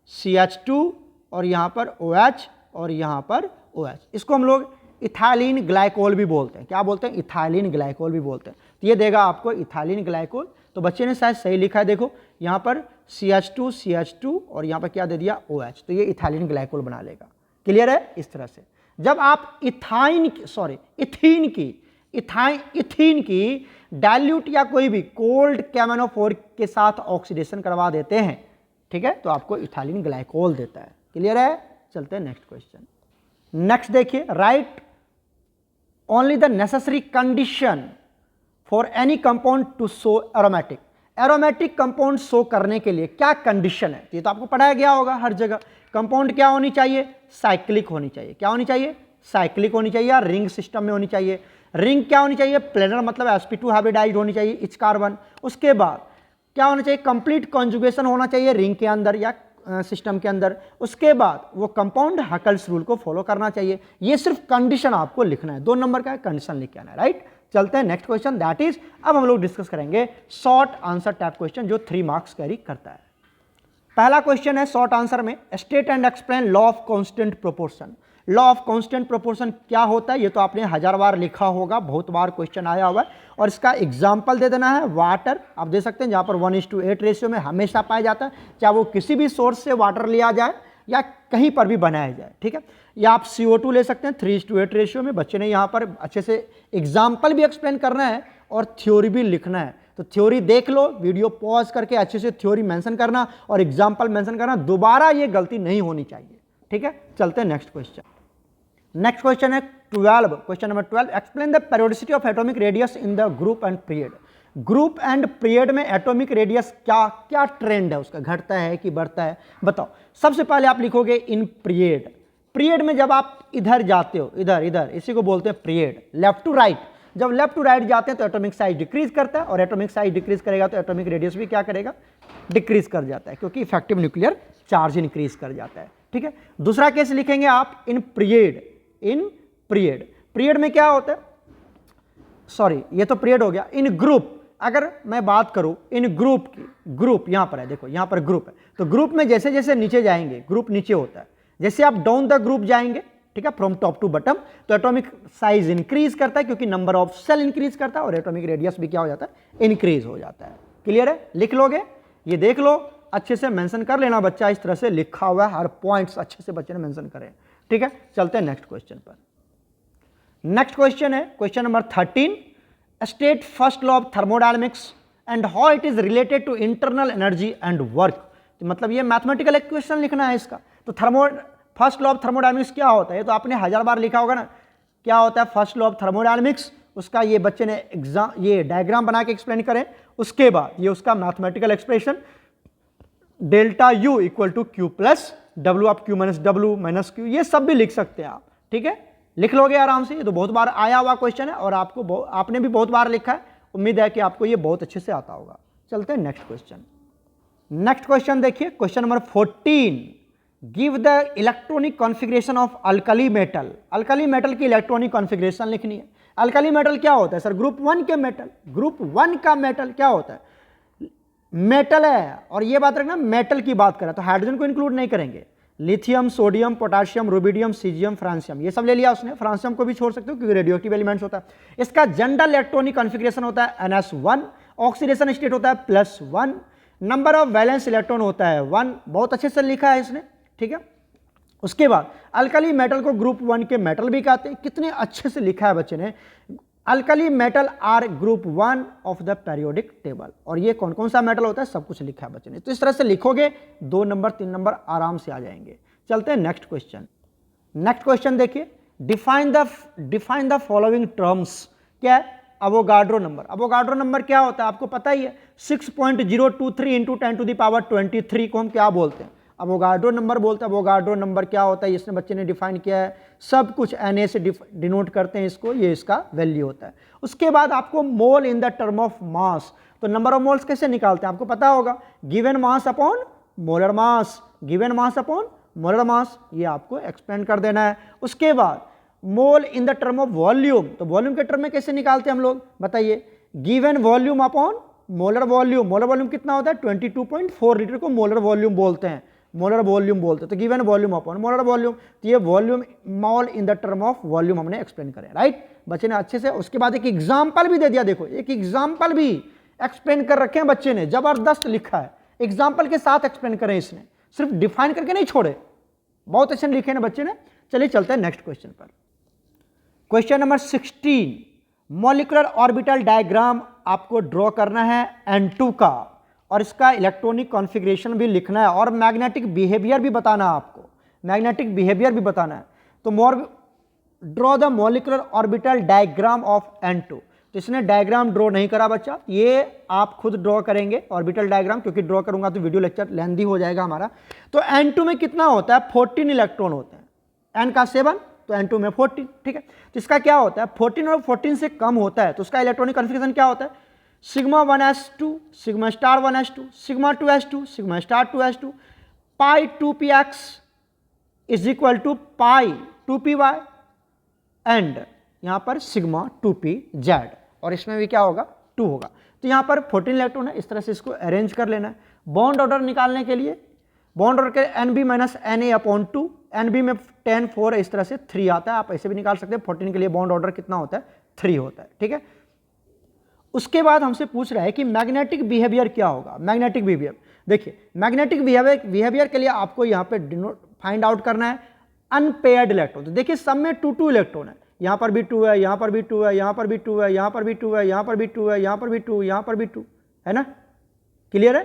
CH2 और यहाँ पर OH और यहाँ पर OH, इसको हम लोग इथाइलिन ग्लाइकोल भी बोलते हैं, क्या बोलते हैं, इथाइलिन ग्लाइकोल भी बोलते हैं। तो ये देगा आपको इथाइलिन ग्लाइकोल। तो बच्चे ने शायद सही लिखा है, देखो यहाँ पर CH2 और यहाँ पर क्या दे दिया OH, तो ये इथाइलिन ग्लाइकोल बना लेगा, क्लियर है। इस तरह से जब आप इथीन की डाइल्यूट या कोई भी कोल्ड KMnO4 के साथ ऑक्सीडेशन करवा देते हैं, ठीक है, तो आपको इथाइलिन ग्लाइकोल देता है, क्लियर है। चलते हैं नेक्स्ट क्वेश्चन। नेक्स्ट देखिए, write only the necessary condition for any compound to show aromatic. Aromatic compound show करने के लिए क्या कंडीशन है, ये तो आपको पढ़ाया गया होगा हर जगह। कंपाउंड क्या होनी चाहिए, साइक्लिक होनी चाहिए, क्या होनी चाहिए, साइक्लिक होनी चाहिए, या रिंग सिस्टम में होनी चाहिए। रिंग क्या होनी चाहिए, प्लेनर मतलब sp2 हाइब्रिडाइज्ड होनी चाहिए, इच कार्बन। उसके बाद क्या होना चाहिए, कंप्लीट कॉन्जुगेशन होना चाहिए रिंग के अंदर, या सिस्टम के अंदर, उसके बाद वो कंपाउंड हकल्स रूल को फॉलो करना चाहिए। ये सिर्फ कंडीशन आपको लिखना है, 2 नंबर का है, कंडीशन लिख के आना है, राइट। चलते हैं नेक्स्ट क्वेश्चन, दैट इज अब हम लोग डिस्कस करेंगे शॉर्ट आंसर टाइप क्वेश्चन जो 3 मार्क्स कैरी करता है। पहला क्वेश्चन है शॉर्ट आंसर में, state and explain law of constant proportion. Law of constant proportion क्या होता है, ये तो आपने 1000 बार लिखा होगा, बहुत बार क्वेश्चन आया हुआ है। और इसका एग्जाम्पल दे देना है, वाटर आप दे सकते हैं, जहाँ पर 1:8 रेशियो में हमेशा पाया जाता है, चाहे वो किसी भी सोर्स से वाटर लिया जाए या कहीं पर भी बनाया जाए, ठीक है। या आप CO2 ले सकते हैं 3:8 रेशियो में। बच्चे ने यहाँ पर अच्छे से एग्जाम्पल भी एक्सप्लेन करना है और थ्योरी भी लिखना है, तो थ्योरी देख लो, वीडियो पॉज करके अच्छे से थ्योरी मेंशन करना और एग्जाम्पल मेंशन करना, दोबारा ये गलती नहीं होनी चाहिए, ठीक है। चलते हैं नेक्स्ट क्वेश्चन। नेक्स्ट क्वेश्चन है 12, question number 12, explain the periodicity of atomic radius in the group and period. Group and period में एटॉमिक रेडियस क्या क्या ट्रेंड है उसका, घटता है कि बढ़ता है, बताओ। सबसे पहले आप लिखोगे इन पीरियड। पीरियड में जब आप इधर जाते हो, इधर इधर, इसी को बोलते हैं पीरियड, लेफ्ट टू राइट। जब लेफ्ट टू राइट जाते हैं तो एटॉमिक साइज डिक्रीज करता है, और एटॉमिक साइज डिक्रीज करेगा तो एटॉमिक रेडियस भी क्या करेगा, डिक्रीज कर जाता है, क्योंकि इफेक्टिव न्यूक्लियर चार्ज इंक्रीज कर जाता है, ठीक है। दूसरा केस लिखेंगे आप in period. In period, period में क्या होता है, सॉरी ये तो पीरियड हो गया। इन ग्रुप, अगर मैं बात करूं इन ग्रुप की, ग्रुप यहां पर है, देखो यहां पर ग्रुप है, तो ग्रुप में जैसे जैसे नीचे जाएंगे, ग्रुप नीचे होता है, जैसे आप डाउन द ग्रुप जाएंगे, ठीक है, फ्रॉम टॉप टू बटम, तो एटॉमिक साइज इंक्रीज करता है, क्योंकि नंबर ऑफ सेल इंक्रीज करता है, और एटॉमिक रेडियस भी क्या हो जाता है, इंक्रीज हो जाता है। क्लियर है, लिख लोगे, ये देख लो, अच्छे से मेंशन कर लेना बच्चा, इस तरह से लिखा हुआ है, हर पॉइंट्स अच्छे से बच्चे ने मेंशन करे, ठीक है। चलते हैं नेक्स्ट क्वेश्चन पर। नेक्स्ट क्वेश्चन है question number 13, state first law of thermodynamics and how it is related to internal energy and work. तो मतलब ये मैथमेटिकल इक्वेशन लिखना है इसका। तो फर्स्ट लॉ ऑफ थर्मोडायनेमिक्स क्या होता है, ये तो आपने 1000 बार लिखा होगा ना, क्या होता है फर्स्ट लॉ ऑफ थर्मोडायनेमिक्स, उसका ये बच्चे ने ये डायग्राम बना के एक्सप्लेन करें, उसके बाद ये उसका mathematical expression, delta U equal to Q plus W of Q minus W minus Q, ये सब भी लिख सकते हैं आप, ठीक है, लिख लोगे आराम से। ये तो बहुत बार आया हुआ क्वेश्चन है और आपने भी बहुत बार लिखा है, उम्मीद है कि आपको ये बहुत अच्छे से आता होगा। चलते हैं नेक्स्ट क्वेश्चन। नेक्स्ट क्वेश्चन देखिए, question number 14, give the electronic configuration of alkali metal. Alkali metal की इलेक्ट्रॉनिक कॉन्फ़िगरेशन लिखनी है। अल्कली मेटल क्या होता है सर, ग्रुप 1 के मेटल, ग्रुप 1 का मेटल क्या होता है, मेटल है, और ये बात रखना मेटल की बात करें तो हाइड्रोजन को इंक्लूड नहीं करेंगे, lithium, sodium, potassium, rubidium, caesium, francium, ये सब ले लिया उसने, फ्रांसियम को भी छोड़ सकते हो क्योंकि रेडियो एक्टिव एलिमेंट्स होता है। इसका जनरल इलेक्ट्रॉनिक कॉन्फ़िगरेशन होता है NS1, ऑक्सीडेशन स्टेट होता है +1, नंबर ऑफ वैलेंस इलेक्ट्रॉन होता है 1, बहुत अच्छे से लिखा है इसने, ठीक है। उसके बाद अल्कली मेटल को ग्रुप 1 के मेटल भी कहते हैं, कितने अच्छे से लिखा है बच्चे ने, alkali metal are group 1 of the periodic table, और ये कौन कौन सा मेटल होता है सब कुछ लिखा है बच्चे ने। तो इस तरह से लिखोगे 2 नंबर 3 नंबर आराम से आ जाएंगे। चलते हैं नेक्स्ट क्वेश्चन। नेक्स्ट क्वेश्चन देखिए, डिफाइन द फॉलोइंग टर्म्स, क्या है, अवोगाड्रो नंबर। अवोगाड्रो नंबर क्या होता है आपको पता ही है, 6.023 इंटू 10⁻23 को हम क्या बोलते हैं, अवोगाड्रो नंबर बोलते हैं। अवोगाड्रो नंबर क्या होता है, इसने बच्चे ने डिफाइन किया है, सब कुछ Na से डिनोट करते हैं इसको, ये इसका वैल्यू होता है। उसके बाद आपको mole in the term of mass, तो नंबर ऑफ मोल्स कैसे निकालते हैं आपको पता होगा, given mass upon molar mass, given mass upon molar mass, ये आपको एक्सप्लेन कर देना है। उसके बाद mole in the term of volume, तो वॉल्यूम के टर्म में कैसे निकालते हैं हम लोग बताइए, given volume upon molar volume. Molar volume कितना होता है 22.4 लीटर को मोलर वॉल्यूम बोलते हैं, मोलर वॉल्यूम बोलते हैं। तो given volume upon molar volume, तो ये volume mole in the term of volume हमने एक्सप्लेन करें, राइट बच्चे ने अच्छे से। उसके बाद एक एग्जांपल भी दे दिया, देखो एक एग्जांपल भी एक्सप्लेन कर रखे हैं बच्चे ने, जबरदस्त लिखा है, एग्जांपल के साथ एक्सप्लेन करें इसने, सिर्फ डिफाइन करके नहीं छोड़े, बहुत अच्छे लिखे ना बच्चे ने। चलिए चलते हैं नेक्स्ट क्वेश्चन पर। Question number 16, molecular orbital diagram आपको ड्रॉ करना है N2 का, और इसका इलेक्ट्रॉनिक कॉन्फ़िगरेशन भी लिखना है और मैग्नेटिक बिहेवियर भी बताना है आपको, मैग्नेटिक बिहेवियर भी बताना है। तो draw the molecular orbital diagram of N2। तो इसने डायग्राम ड्रॉ नहीं करा बच्चा, ये आप खुद ड्रॉ करेंगे ऑर्बिटल डायग्राम, क्योंकि ड्रॉ करूंगा तो वीडियो लेक्चर लेंथी हो जाएगा हमारा। तो N2 में कितना होता है, 14 इलेक्ट्रॉन होते हैं, N का 7 तो N2 में 14, ठीक है। तो इसका क्या होता है 14 और 14 से कम होता है, तो उसका इलेक्ट्रॉनिक कॉन्फ़िगरेशन क्या होता है, sigma 1s2, sigma star 1s2, sigma 2s2, sigma star 2s2, pi 2px is equal to pi 2py and यहां पर सिग्मा 2pz, और इसमें भी क्या होगा 2 होगा। तो यहां पर 14 इलेक्ट्रॉन है, इस तरह से इसको अरेंज कर लेना है। बॉन्ड ऑर्डर निकालने के लिए बॉन्ड ऑर्डर के NB माइनस Na/2, NB में 10 4 इस तरह से 3 आता है, आप ऐसे भी निकाल सकते हैं। 14 के लिए बॉन्ड ऑर्डर कितना होता है 3 होता है, ठीक है। उसके बाद हमसे पूछ रहा है कि मैग्नेटिक बिहेवियर क्या होगा। मैग्नेटिक बिहेवियर देखिए, मैग्नेटिक बिहेवियर के लिए आपको यहाँ पे फाइंड आउट करना है अनपेयर्ड इलेक्ट्रॉन। तो देखिए सब में 2 इलेक्ट्रॉन है, यहाँ पर भी 2 है, यहाँ पर भी 2 है, यहाँ पर भी 2 है, यहाँ पर भी 2 है, यहाँ पर भी 2 है, यहाँ पर भी 2, यहाँ पर भी 2 है ना, क्लियर है।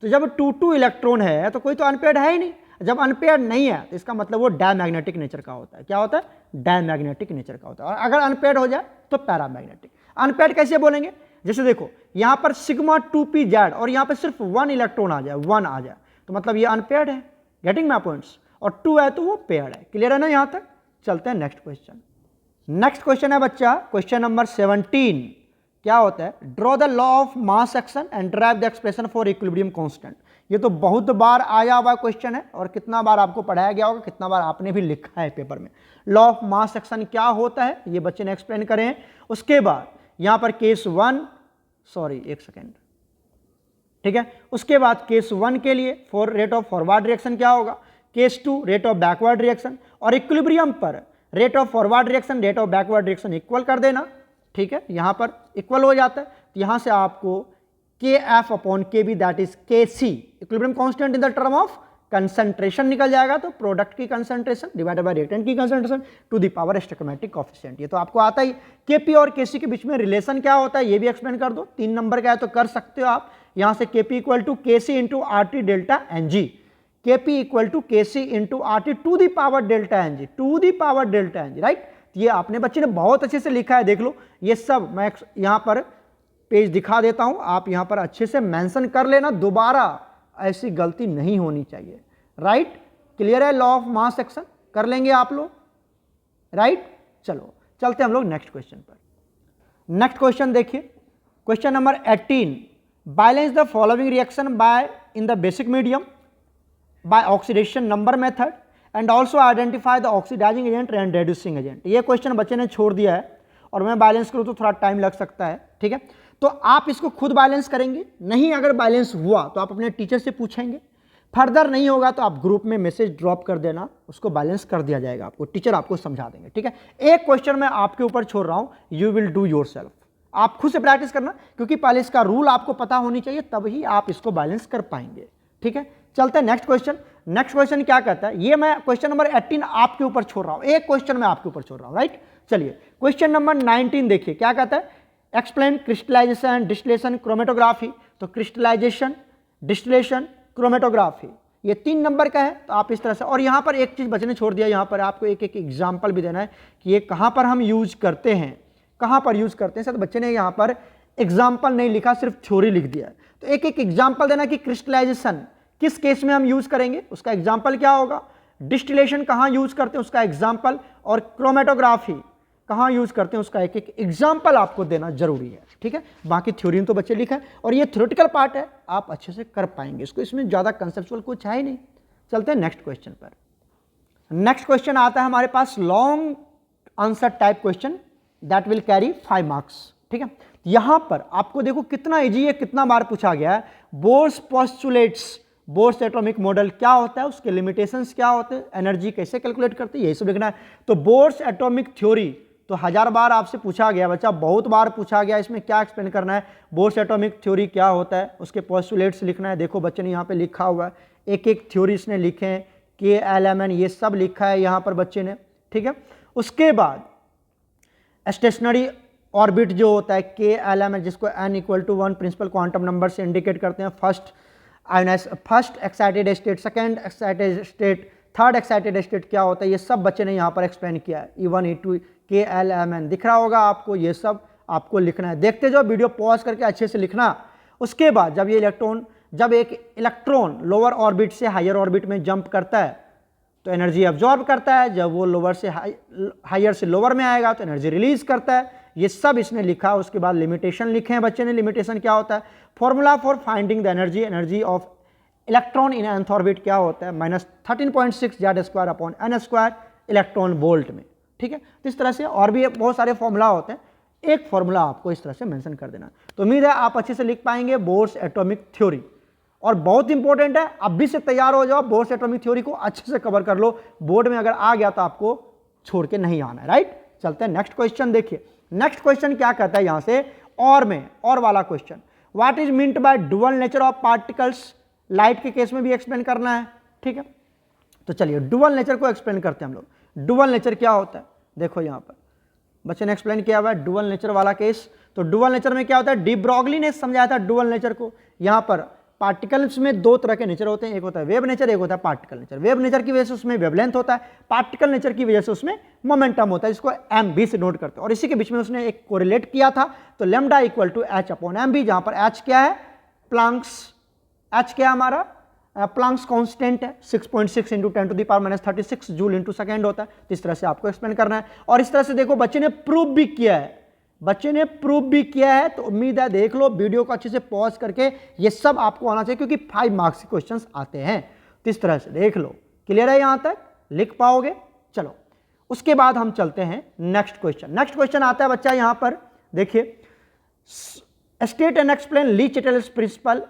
तो जब 2 इलेक्ट्रॉन है तो कोई तो अनपेयर्ड है ही नहीं। जब अनपेयर्ड नहीं है तो इसका मतलब वो डायमैग्नेटिक नेचर का होता है। क्या होता है? डायमैग्नेटिक नेचर का होता है। और अगर अनपेयर्ड हो जाए तो पैरामैग्नेटिक। अनपेयर्ड कैसे बोलेंगे? जैसे देखो यहाँ पर सिग्मा 2pz और यहाँ पर सिर्फ 1 इलेक्ट्रॉन आ जाए, 1 आ जाए, तो मतलब ये अनपेयर्ड है। Getting my points? और 2 है तो वो पेयर्ड है। क्लियर है ना यहाँ तक? चलते हैं नेक्स्ट क्वेश्चन। नेक्स्ट क्वेश्चन है बच्चा क्वेश्चन नंबर 17। क्या होता है? Draw the law of mass action and drive the expression for equilibrium constant. ये तो बहुत बार आया हुआ क्वेश्चन है और कितना बार आपको पढ़ाया गया होगा, कितना बार आपने भी लिखा है पेपर में। लॉ ऑफ मास एक्शन क्या होता है ये बच्चे ने एक्सप्लेन करे हैं। उसके बाद यहां पर केस 1, सॉरी एक सेकेंड, ठीक है। उसके बाद केस 1 के लिए for rate of forward reaction क्या होगा, case 2 rate of backward reaction, और इक्विलिब्रियम पर rate of forward reaction rate of backward reaction equal कर देना, ठीक है। यहां पर इक्वल हो जाता है तो यहां से आपको KF/KB that is KC equilibrium constant in the term of concentration निकल जाएगा। तो प्रोडक्ट की कंसंट्रेशन डिवाइडेड बाय रिएक्टेंट की concentration to the power stoichiometric coefficient. ये तो आपको आता ही। KP और KC के बीच में रिलेशन क्या होता है ये भी एक्सप्लेन कर दो। 3 नंबर का है तो कर सकते हो आप। यहां से KP equal to KC into RT delta NG, KP equal to KC into RT to the power delta NG, to the power delta NG, right. ये आपने बच्चे ने बहुत अच्छे से लिखा है, देख लो। ये सब मैं यहां पर पेज दिखा देता हूं, आप यहां पर अच्छे से मेंशन कर लेना, दोबारा ऐसी गलती नहीं होनी चाहिए, राइट। क्लियर है? लॉ ऑफ मास एक्शन कर लेंगे आप लोग, राइट। चलो चलते हम लोग नेक्स्ट क्वेश्चन पर। नेक्स्ट क्वेश्चन देखिए, question number 18। Balance the following reaction by in the basic medium by oxidation number method and also identify the oxidising agent and reducing agent. ये क्वेश्चन बच्चे ने छोड़ दिया है और मैं बैलेंस करूँ तो थोड़ा टाइम लग सकता है, ठीक है। तो आप इसको खुद बैलेंस करेंगे, नहीं अगर बैलेंस हुआ तो आप अपने टीचर से पूछेंगे, फर्दर नहीं होगा तो आप ग्रुप में मैसेज ड्रॉप कर देना, उसको बैलेंस कर दिया जाएगा आपको, टीचर आपको समझा देंगे, ठीक है। एक क्वेश्चन मैं आपके ऊपर छोड़ रहा हूं, यू विल डू योरसेल्फ। आप खुद से प्रैक्टिस करना, क्योंकि पहले इसका रूल आपको पता होनी चाहिए, तभी आप इसको बैलेंस कर पाएंगे, ठीक है। चलते हैं नेक्स्ट क्वेश्चन। नेक्स्ट क्वेश्चन क्या कहता है, ये मैं क्वेश्चन नंबर 18 आपके ऊपर छोड़ रहा हूं, एक क्वेश्चन मैं आपके ऊपर छोड़ रहा हूं, राइट। चलिए क्वेश्चन नंबर 19 देखिए क्या कहता है, एक्सप्लेन क्रिस्टलाइजेशन डिस्टिलेशन क्रोमेटोग्राफी। तो क्रिस्टलाइजेशन, डिस्टिलेशन, क्रोमेटोग्राफी ये 3 नंबर का है। तो आप इस तरह से, और यहाँ पर एक चीज़ बच्चे ने छोड़ दिया, यहाँ पर आपको एक एक एग्जाम्पल भी देना है कि ये कहाँ पर हम यूज करते हैं, कहाँ पर यूज करते हैं। सर बच्चे ने यहाँ पर एग्जाम्पल नहीं लिखा, सिर्फ थ्योरी लिख दिया है। तो एक एक एग्जाम्पल देना कि क्रिस्टलाइजेशन किस केस में हम यूज करेंगे, उसका एग्जाम्पल क्या होगा, डिस्टिलेशन कहाँ यूज करते हैं उसका एग्जाम्पल, और क्रोमेटोग्राफी कहाँ यूज करते हैं उसका एक एक एग्जाम्पल आपको देना जरूरी है, ठीक है। बाकी थ्योरी तो बच्चे लिखा है और ये थ्योरेटिकल पार्ट है, आप अच्छे से कर पाएंगे इसको, इसमें ज़्यादा कंसेप्चुअल कुछ है ही नहीं। चलते हैं नेक्स्ट क्वेश्चन पर। नेक्स्ट क्वेश्चन आता है हमारे पास long answer type question that will carry 5 marks, ठीक है। यहां पर आपको देखो कितना इजी है, कितना बार पूछा गया है। Bohr's postulates, Bohr's atomic model क्या होता है, उसके लिमिटेशंस क्या होते हैं, एनर्जी कैसे कैलकुलेट करते हैं, यही सब लिखना है। तो बोर्स एटॉमिक थ्योरी तो 1000 बार आपसे पूछा गया बच्चा, बहुत बार पूछा गया। इसमें क्या एक्सप्लेन करना है, बोर्स एटॉमिक थ्योरी क्या होता है, उसके पोस्टुलेट्स लिखना है। देखो बच्चे ने यहाँ पे लिखा हुआ है, एक एक थ्योरी इसने लिखे हैं, KLMN ये सब लिखा है यहाँ पर बच्चे ने, ठीक है। उसके बाद स्टेशनरी ऑर्बिट जो होता है KLMN, जिसको n = 1 प्रिंसिपल क्वांटम नंबर से इंडिकेट करते हैं। First excited state, second excited state, third excited state क्या होता है, ये सब बच्चे ने यहाँ पर एक्सप्लेन किया है। E1 E2 KLMN दिख रहा होगा आपको, ये सब आपको लिखना है। देखते जाओ, वीडियो पॉज करके अच्छे से लिखना। उसके बाद जब एक इलेक्ट्रॉन लोअर ऑर्बिट से हायर ऑर्बिट में जंप करता है तो एनर्जी अब्जॉर्ब करता है, जब वो लोअर से हायर से लोअर में आएगा तो एनर्जी रिलीज करता है। ये सब इसने लिखा। उसके बाद लिमिटेशन लिखे हैं बच्चे ने, लिमिटेशन क्या होता है, formula for finding the energy of electron in nth orbit क्या होता है, -13.6 Z² इलेक्ट्रॉन वोल्ट में, ठीक है। तो इस तरह से और भी बहुत सारे फॉर्मूला होते हैं, एक फॉर्मूला आपको इस तरह से मेंशन कर देना। तो उम्मीद है आप अच्छे से लिख पाएंगे बोर्स एटॉमिक थ्योरी, और बहुत इंपॉर्टेंट है, अभी से तैयार हो जाओ, बोर्स एटॉमिक थ्योरी को अच्छे से कवर कर लो, बोर्ड में अगर आ गया तो आपको छोड़ के नहीं आना है, राइट। चलते हैं नेक्स्ट क्वेश्चन। देखिए नेक्स्ट क्वेश्चन क्या कहता है यहां से, और वाला question, what is meant by dual nature of particles, light के केस में भी एक्सप्लेन करना है, ठीक है। तो चलिए डुअल नेचर को एक्सप्लेन करते हैं हम लोग। डुअल नेचर क्या होता है, देखो यहां पर बच्चे ने एक्सप्लेन किया हुआ है डुअल नेचर वाला केस। तो डुअल नेचर में क्या होता है, डी ब्रॉगली ने समझाया था डुअल नेचर को। यहां पर पार्टिकल्स में दो तरह के नेचर होते हैं, एक होता है वेव नेचर, एक होता है पार्टिकल नेचर। वेव नेचर की वजह से उसमें वेवलेंथ होता है, पार्टिकल नेचर की वजह से उसमें मोमेंटम होता है, इसको mv से नोट करते हैं। और इसी के बीच में उसने एक कोरिलेट किया था, तो लैम्डा इक्वल टू h/mv, जहां पर h क्या है, h क्या है हमारा, प्लांक्स कांस्टेंट है, 6.6 × 10⁻⁻36 जूल इंटू सेकेंड होता है। तो इस तरह से आपको एक्सप्लेन करना है। और इस तरह से देखो बच्चे ने प्रूव भी किया है, तो उम्मीद है देख लो वीडियो को अच्छे से पॉज करके, ये सब आपको आना चाहिए क्योंकि 5 मार्क्स के क्वेश्चंस आते हैं। तो इस तरह से देख लो, क्लियर है, यहां तक लिख पाओगे। चलो उसके बाद हम चलते हैं नेक्स्ट क्वेश्चन। नेक्स्ट क्वेश्चन आता है बच्चा यहां पर, देखिए state and explain Le Chatelier's principle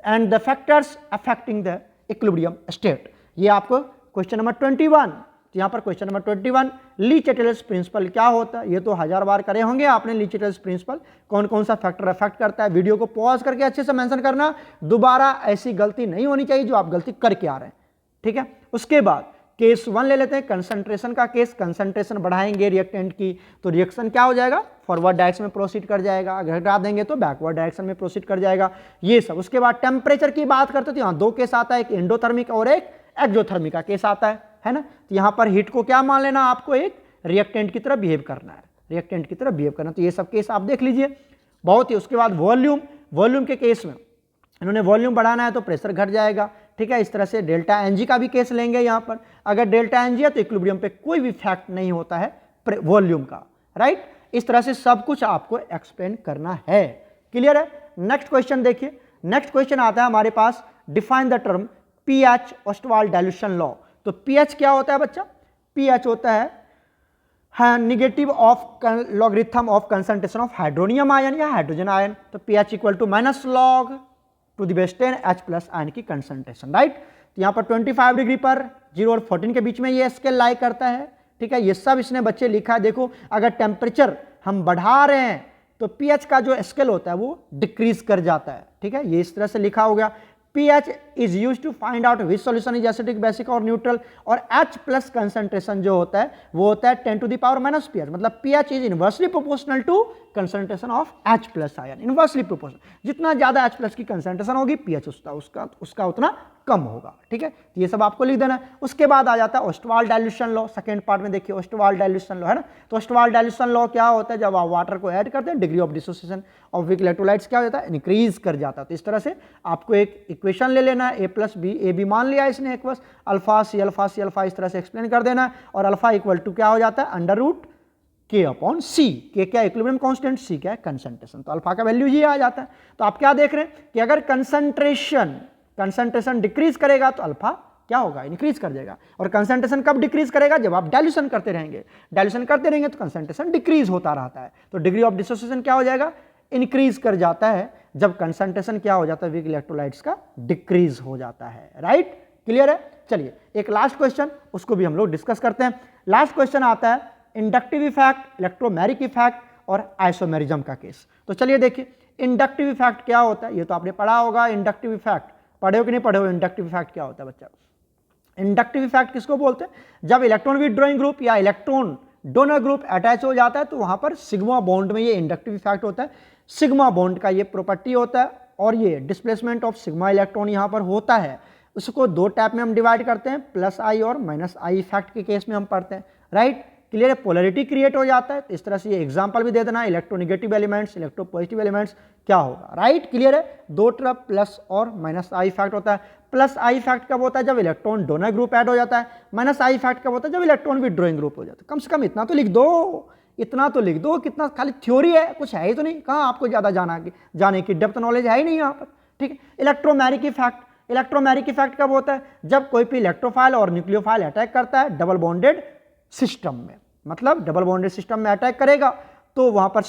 and the factors affecting the equilibrium state. ये आपको क्वेश्चन नंबर 21, तो यहां पर question number 21 Le Chatelier's principle क्या होता है, ये तो 1000 बार करे होंगे आपने। ली चैटल्स प्रिंसिपल कौन कौन सा फैक्टर अफेक्ट करता है, वीडियो को पॉज करके अच्छे से मेंशन करना, दोबारा ऐसी गलती नहीं होनी चाहिए जो आप गलती करके आ रहे हैं, ठीक है। उसके बाद केस 1 ले लेते हैं, कंसंट्रेशन का केस। कंसंट्रेशन बढ़ाएंगे रिएक्टेंट की तो रिएक्शन क्या हो जाएगा, फॉरवर्ड डायरेक्शन में प्रोसीड कर जाएगा, घटा देंगे तो बैकवर्ड डायरेक्शन में प्रोसीड कर जाएगा, ये सब। उसके बाद टेम्परेचर की बात करते हैं तो यहाँ 2 केस आता है, एक एंडोथर्मिक और एक एक्सोथर्मिक का केस आता है ना। तो यहाँ पर हीट को क्या मान लेना, आपको एक रिएक्टेंट की तरह बिहेव करना है, तो ये सब केस आप देख लीजिए बहुत ही। उसके बाद वॉल्यूम के केस में इन्होंने वॉल्यूम बढ़ाना है तो प्रेशर घट जाएगा, ठीक है। इस तरह से डेल्टा एनजी का भी केस लेंगे यहाँ पर, अगर डेल्टा एनजी है तो इक्विलिब्रियम पे कोई भी इफेक्ट नहीं होता है वॉल्यूम का, राइट। इस तरह से सब कुछ आपको एक्सप्लेन करना है, क्लियर है। नेक्स्ट क्वेश्चन देखिए, नेक्स्ट क्वेश्चन आता है हमारे पास, define the term pH Ostwald dilution law. तो पीएच क्या होता है बच्चा, पीएच होता है negative of logarithm of concentration of hydronium ion या हाइड्रोजन आयन। तो pH equal to -log to the base 10 H+ ion की कंसंट्रेशन, राइट। तो यहाँ पर 25 डिग्री पर 0 और 14 के बीच में ये स्केल लाई करता है, ठीक है। ये सब इसने बच्चे लिखा है। देखो अगर टेम्परेचर हम बढ़ा रहे हैं तो पीएच का जो स्केल होता है वो डिक्रीज कर जाता है, ठीक है। ये इस तरह से लिखा हो गया। pH is used to find out which solution is acidic, basic और neutral। और H+ कंसंट्रेशन जो होता है वो होता है 10 to the power minus pH, मतलब pH is inversely proportional to concentration of H+ ion, inversely proportional. जितना ज्यादा H+ की कंसंट्रेशन होगी pH उसका उतना कम होगा, ठीक है। तो ये सब आपको लिख देना है। उसके बाद आ जाता है ऑस्टवाल्ड डाइल्यूशन लॉ। सेकंड पार्ट में देखिए ऑस्टवाल्ड डाइल्यूशन लॉ है ना। तो ऑस्टवाल्ड डाइल्यूशन लॉ क्या होता है, जब आप वाटर को ऐड करते हैं degree of dissociation of weak electrolytes क्या हो जाता है, इंक्रीज कर जाता है। तो इस तरह से आपको एक इक्वेशन ले लेना है, A+B, ए बी मान लिया इसने एक बस, अल्फा सी अल्फा इस तरह से एक्सप्लेन कर देना है। और अल्फा इक्वल टू क्या हो जाता है, √K/C। K क्या इक्विलिब्रियम कांस्टेंट, C क्या है कंसंट्रेशन। तो अल्फा का वैल्यू ये आ जाता है। तो आप क्या देख रहे हैं कि अगर कंसंट्रेशन डिक्रीज करेगा तो अल्फा क्या होगा, इंक्रीज कर जाएगा। और कंसंट्रेशन कब डिक्रीज करेगा, जब आप डाइल्यूशन करते रहेंगे तो कंसंट्रेशन डिक्रीज होता रहता है। तो डिग्री ऑफ डिसोसिएशन क्या हो जाएगा, इंक्रीज कर जाता है, जब कंसंट्रेशन क्या हो जाता है वीक इलेक्ट्रोलाइट्स का डिक्रीज हो जाता है, राइट। क्लियर है। चलिए एक लास्ट क्वेश्चन, उसको भी हम लोग डिस्कस करते हैं। लास्ट क्वेश्चन आता है इंडक्टिव इफेक्ट, इलेक्ट्रोमैग्नेटिक इफेक्ट और आइसोमेरिज्म का केस। तो चलिए देखिए इंडक्टिव इफेक्ट क्या होता है, ये तो आपने पढ़ा होगा। इंडक्टिव इफेक्ट पढ़े हो कि नहीं पढ़े हो, इंडक्टिव इफेक्ट क्या होता है बच्चा। इंडक्टिव इफेक्ट किसको बोलते हैं, जब इलेक्ट्रॉन विथड्रॉइंग ग्रुप या इलेक्ट्रॉन डोनर ग्रुप अटैच हो जाता है तो वहां पर सिग्मा बॉन्ड में ये इंडक्टिव इफेक्ट होता है। सिग्मा बॉन्ड का ये प्रॉपर्टी होता है और ये डिस्प्लेसमेंट ऑफ सिग्मा इलेक्ट्रॉन यहां पर होता है। उसको 2 टाइप में हम डिवाइड करते हैं, +I और -I इफेक्ट के केस में हम पढ़ते हैं, राइट। क्लियर है, पोलरिटी क्रिएट हो जाता है। तो इस तरह से ये एग्जांपल भी दे देना, इलेक्ट्रोनेगेटिव एलिमेंट्स, इलेक्ट्रोपॉजिटिव एलिमेंट्स क्या होगा, राइट। क्लियर है, 2 तरफ प्लस और -I इफेक्ट होता है। +I इफेक्ट कब होता है, जब इलेक्ट्रॉन डोनर ग्रुप ऐड हो जाता है। -I इफेक्ट कब होता है, जब इलेक्ट्रॉन विथड्रॉइंग ग्रुप हो जाता है। कम से कम इतना तो लिख दो, कितना खाली थ्योरी है, कुछ है ही तो नहीं, कहाँ आपको ज्यादा जाने की डेप्थ नॉलेज है ही नहीं यहाँ पर, ठीक है। इलेक्ट्रोमैग्नेटिक इफेक्ट, इलेक्ट्रोमेरिक इफेक्ट कब होता है? जब कोई भी इलेक्ट्रोफाइल और न्यूक्लियोफाइल अटैक करता है डबल बॉन्डेड सिस्टम में, मतलब डबल बॉन्डेड सिस्टम में अटैक करेगा तो वहां पर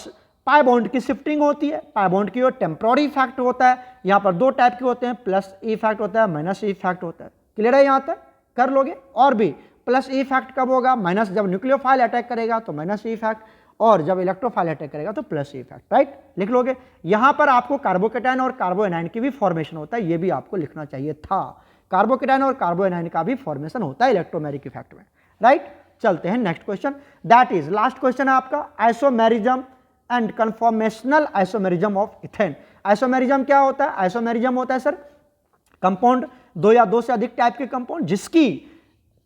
पाई बॉन्ड की शिफ्टिंग होती है। पाई बॉन्ड की ओर टेम्पोररी इफेक्ट होता है। यहाँ पर दो टाइप के होते हैं, प्लस ई इफेक्ट होता है, माइनस ई इफेक्ट होता है। क्लियर है? यहाँ तक कर लोगे। और भी प्लस ई इफेक्ट कब होगा? माइनस जब न्यूक्लियोफाइल अटैक करेगा तो माइनस ई इफेक्ट, और जब इलेक्ट्रोफाइल अटैक करेगा तो प्लस ई इफेक्ट। राइट, लिख लोगे। यहाँ पर आपको कार्बोकेटायन और कार्बोएनायन की भी फॉर्मेशन होता है, ये भी आपको लिखना चाहिए था। कार्बोकेटायन और कार्बोएनायन का भी फॉर्मेशन होता है इलेक्ट्रोमेरिक इफेक्ट में। राइट, चलते हैं next question. That is last question है आपका, isomerism and conformational isomerism of ethane. Isomerism क्या होता है? आइसोमेरिज्म होता है सर कंपाउंड, दो या दो से अधिक टाइप के कंपाउंड जिसकी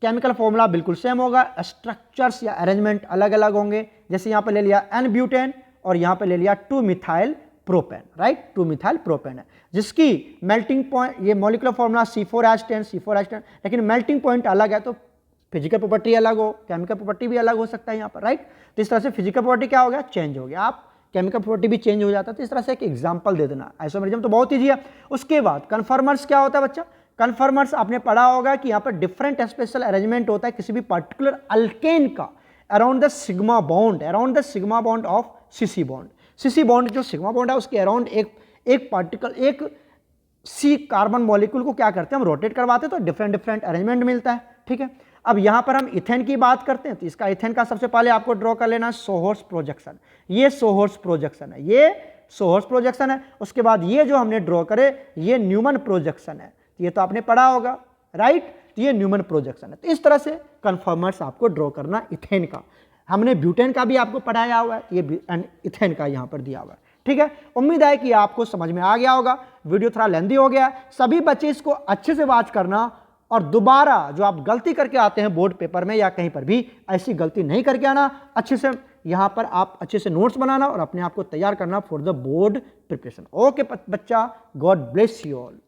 केमिकल फॉर्मूला बिल्कुल सेम होगा, स्ट्रक्चर्स या अरेंजमेंट अलग अलग होंगे। जैसे यहां पे ले लिया एन ब्यूटेन और यहां पे ले लिया 2 methyl propane. Right, 2 methyl propane है जिसकी मेल्टिंग पॉइंट, ये मॉलिक्यूलर फॉर्मूला C4H10, लेकिन मेल्टिंग पॉइंट अलग है तो फिजिकल प्रॉपर्टी अलग हो, केमिकल प्रॉपर्टी भी अलग हो सकता है यहाँ पर। राइट, तो इस तरह से फिजिकल प्रॉपर्टी क्या हो गया? चेंज हो गया। आप केमिकल प्रॉपर्टी भी चेंज हो जाता है। तो इस तरह से एक एग्जांपल दे देना। आइसोमेरिज्म तो बहुत ईजी है। उसके बाद कन्फर्मर्स क्या होता है बच्चा? कन्फर्मर्स आपने पढ़ा होगा कि यहाँ पर डिफरेंट स्पेशल अरेंजमेंट होता है किसी भी पर्टिकुलर अल्केन का around the sigma bond of CC bond. CC bond जो सिग्मा बॉन्ड है उसके अराउंड एक पार्टिकल, एक सी कार्बन मॉलिक्यूल को क्या करते हैं हम? रोटेट करवाते हैं तो डिफरेंट अरेंजमेंट मिलता है। ठीक है, अब यहां पर हम इथेन की बात करते हैं तो इसका इथेन का सबसे पहले आपको ड्रॉ कर लेना सोहर्स प्रोजेक्शन। ये सोहर्स प्रोजेक्शन है, ये सोहर्स प्रोजेक्शन है। उसके बाद ये जो हमने ड्रॉ करे ये न्यूमन प्रोजेक्शन है, ये तो आपने पढ़ा होगा। राइट, तो ये न्यूमन प्रोजेक्शन है। तो इस तरह से कन्फर्मर्स आपको ड्रॉ करना इथेन का। हमने ब्यूटेन का भी आपको पढ़ाया हुआ है, ये इथेन का यहाँ पर दिया हुआ है। ठीक है, उम्मीद है कि आपको समझ में आ गया होगा। वीडियो थोड़ा लेंदी हो गया, सभी बच्चे इसको अच्छे से वॉच करना और दोबारा जो आप गलती करके आते हैं बोर्ड पेपर में या कहीं पर भी, ऐसी गलती नहीं करके आना। अच्छे से यहाँ पर आप अच्छे से नोट्स बनाना और अपने आप को तैयार करना for the board preparation. Okay बच्चा, गॉड ब्लेस यू ऑल।